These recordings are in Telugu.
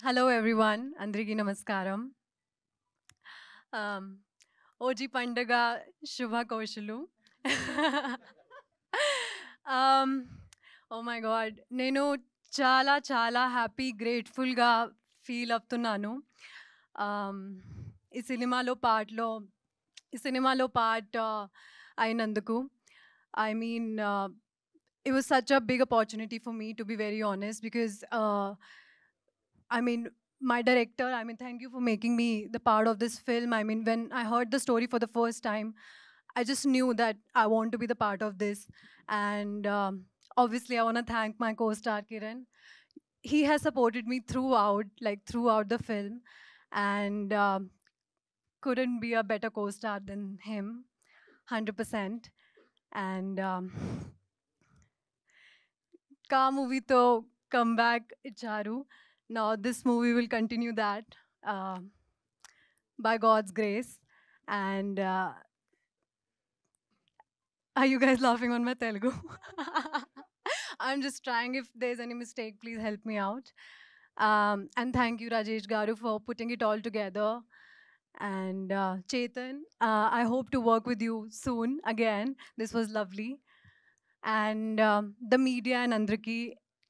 Hello everyone, అందరికీ నమస్కారం. Um, ఓజీ పండగ శుభాకాంక్షలు. um, ఓ మై గాడ్, నేను చాలా చాలా హ్యాపీ గ్రేట్ఫుల్గా ఫీల్ అవుతున్నాను. Um, ఈ సినిమాలో పాటలో ఈ సినిమాలో పాట అయినందుకు. I mean, it was such a big opportunity for me, to be very honest, because I mean, my director, I mean, thank you for making me the part of this film. I mean, when I heard the story for the first time, I just knew that I want to be the part of this. And obviously, I want to thank my co star, Kiran. He has supported me throughout, like throughout the film, and couldn't be a better co star than him, 100%. And Ka movie to come back, Charu. Now, this movie will continue that. Uh, by God's grace. And are you guys laughing on my Telugu? I'm just trying. If there's any mistake, please help me out. And thank you, Rajesh Garu, for putting it all together. And Chetan, I hope to work with you soon again. This was lovely. And the media and Andraki,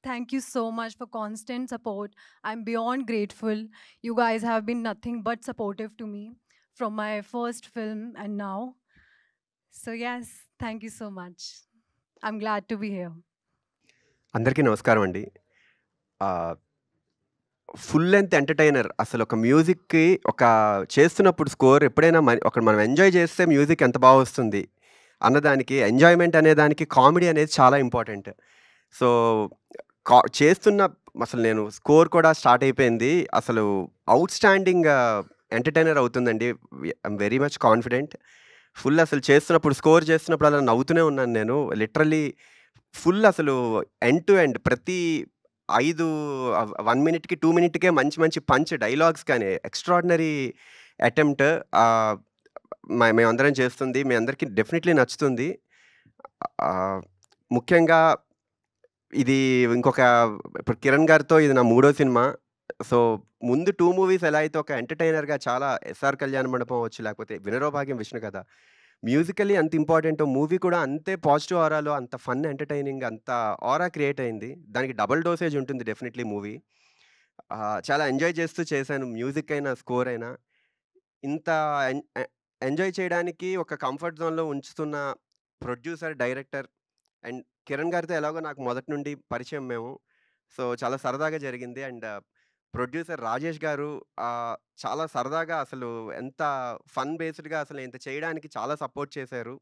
thank you so much for constant support. I'm beyond grateful. You guys have been nothing but supportive to me from my first film and now. So, yes, thank you so much. I'm glad to be here. అందరికీ నమస్కారం అండి. ఫుల్ లెంత్ ఎంటర్‌టైనర్ అసలు ఒక మ్యూజిక్‌కి ఒక చేస్తున్నప్పుడు స్కోర్ ఎప్పుడైనా ఒక మనం ఎంజాయ్ చేస్తే మ్యూజిక్ ఎంత బా వస్తుంది అన్నదానికి ఎంజాయ్‌మెంట్ అనేదానికి కామెడీ అనేది చాలా ఇంపార్టెంట్. సో, చేస్తున్న అసలు నేను స్కోర్ కూడా స్టార్ట్ అయిపోయింది. అసలు ఔట్‌స్టాండింగ్ ఎంటర్‌టైనర్ అవుతుందండి. I'm very much confident. Full అసలు చేస్తున్నప్పుడు స్కోర్ చేస్తున్నప్పుడు అలా నవ్వుతూనే ఉన్నాను నేను. లిటరల్లీ ఫుల్ అసలు ఎండ్ టు ఎండ్ ప్రతి 1 మినిట్‌కి, 2 మినిట్‌కే మంచి మంచి పంచ్ డైలాగ్స్ కానీ ఎక్స్‌ట్రార్డినరీ అటెంప్ట్ మేమందరం చేస్తుంది. మీ అందరికీ డెఫినెట్‌లీ నచ్చుతుంది. ముఖ్యంగా ఇది ఇంకొక ఇప్పుడు 'కిరణ్' గారితో ఇది నా మూడో సినిమా. సో, ముందు 2 మూవీస్ ఎలా అయితే ఒక ఎంటర్‌టైనర్‌గా చాలా 'ఎస్ఆర్ కళ్యాణ మండపం' అవ్వచ్చు, లేకపోతే 'వినరో భాగ్యం విష్ణు కథ' మ్యూజికల్లీ అంత ఇంపార్టెంటో మూవీ కూడా అంతే పాజిటివ్ ఆరాలో అంత ఫన్, ఎంటర్‌టైనింగ్ అంత ఆరా క్రియేట్ అయింది. దానికి డబుల్ డోసేజ్ ఉంటుంది డెఫినెట్‌లీ మూవీ. చాలా ఎంజాయ్ చేస్తూ చేశాను. మ్యూజిక్ అయినా, స్కోర్ అయినా. ఇంత ఎంజాయ్ చేయడానికి ఒక కంఫర్ట్ జోన్‌లో ఉంచుతున్న ప్రొడ్యూసర్, డైరెక్టర్ అండ్ కిరణ్ గారితో ఎలాగో నాకు మొదటి నుండి పరిచయం మేము. సో, చాలా సరదాగా జరిగింది. అండ్ ప్రొడ్యూసర్ రాజేష్ గారు చాలా సరదాగా అసలు ఎంత ఫన్ బేస్డ్‌గా అసలు ఇంత చేయడానికి చాలా సపోర్ట్ చేశారు.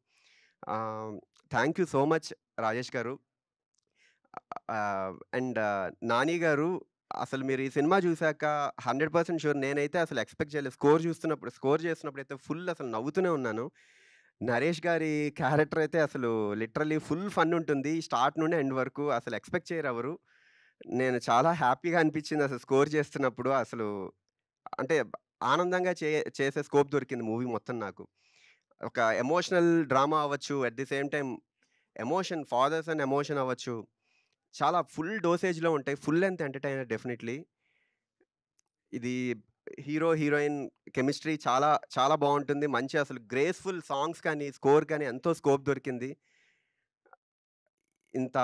Thank you so much Rajesh గారు. అండ్ నాని గారు, అసలు మీరు ఈ సినిమా చూసాక 100% ష్యూర్ నేనైతే అసలు ఎక్స్‌పెక్ట్ చేయలేదు. స్కోర్ చేస్తున్నప్పుడైతే ఫుల్ అసలు నవ్వుతూనే ఉన్నాను. నరేష్ గారి క్యారెక్టర్ అయితే అసలు లిటరల్లీ ఫుల్ ఫన్ ఉంటుంది. స్టార్ట్ నుండి ఎండ్ వరకు అసలు ఎక్స్‌పెక్ట్ చేయరెవరు. నేను చాలా హ్యాపీగా అనిపించింది అసలు స్కోర్ చేస్తున్నప్పుడు. అసలు అంటే ఆనందంగా చేసే స్కోప్ దొరికింది మూవీ మొత్తం నాకు. ఒక ఎమోషనల్ డ్రామా అవ్వచ్చు. At the same time fathers and emotion అవ్వచ్చు. చాలా ఫుల్ డోసేజ్‌లో ఉంటాయి. Full length entertainer definitely. ఇది హీరో, హీరోయిన్ కెమిస్ట్రీ చాలా చాలా బావుంటుంది. మంచి అసలు గ్రేస్‌ఫుల్ సాంగ్స్ కానీ, స్కోర్ కానీ ఎంతో స్కోప్ దొరికింది. ఇంత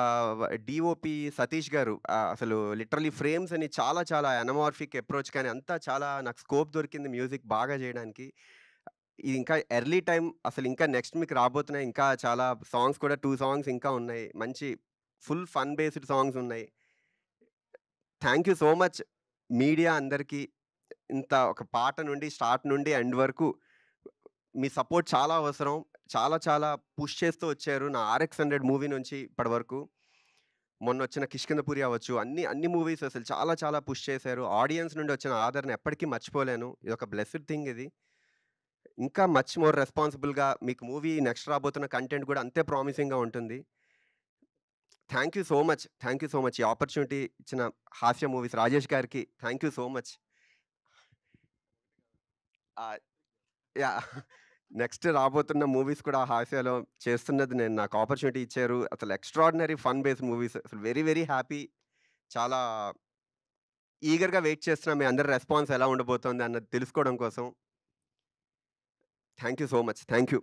డీఓపీ సతీష్ గారు అసలు లిటరల్లీ ఫ్రేమ్స్ అని చాలా చాలా అనమార్ఫిక్ అప్రోచ్ కానీ అంతా చాలా నాకు స్కోప్ దొరికింది మ్యూజిక్ బాగా చేయడానికి. ఇది ఇంకా ఎర్లీ టైమ్ అసలు ఇంకా నెక్స్ట్ మీకు రాబోతున్నాయి. ఇంకా చాలా సాంగ్స్ కూడా 2 సాంగ్స్ ఇంకా ఉన్నాయి. మంచి ఫుల్ ఫన్ బేస్డ్ సాంగ్స్ ఉన్నాయి. Thank you so much media అందరికీ. ఇంత ఒక పాట నుండి స్టార్ట్ నుండి ఎండ్ వరకు మీ సపోర్ట్ చాలా అవసరం. చాలా చాలా పుష్ చేస్తూ వచ్చారు. నా 'ఆర్ఎక్స్ 100' మూవీ నుంచి ఇప్పటి వరకు. మొన్నొచ్చిన 'కిష్కింధపురి' అవ్వచ్చు. అన్ని మూవీస్ అసలు చాలా చాలా పుష్ చేశారు. ఆడియన్స్ నుండి వచ్చిన ఆదరణ ఎప్పటికీ మర్చిపోలేను. ఇదొక బ్లెస్డ్ థింగ్ ఇది. ఇంకా మచ్ మోర్ రెస్పాన్సిబుల్‌గా మీకు మూవీ నెక్స్ట్ రాబోతున్న కంటెంట్ కూడా అంతే ప్రామిసింగ్‌గా ఉంటుంది. Thank you so much. Thank you so much. ఈ ఆపర్చునిటీ ఇచ్చిన హాస్య మూవీస్ రాజేష్ గారికి థాంక్ యూ సో మచ్. ఆహ్, యాహ్! నెక్స్ట్ రాబోతున్న మూవీస్ కూడా హాస్యలో చేస్తున్నది నేను. నాకు ఆపర్చునిటీ ఇచ్చారు. అసలు ఎక్స్‌ట్రార్డినరీ ఫన్ బేస్డ్ మూవీస్. అసలు వెరీ వెరీ హ్యాపీ. చాలా ఈగర్‌గా వెయిట్ చేస్తున్నా మీ అందరి రెస్పాన్స్ ఎలా ఉండబోతోంది అన్నది తెలుసుకోవడం కోసం. Thank you so much. Thank you.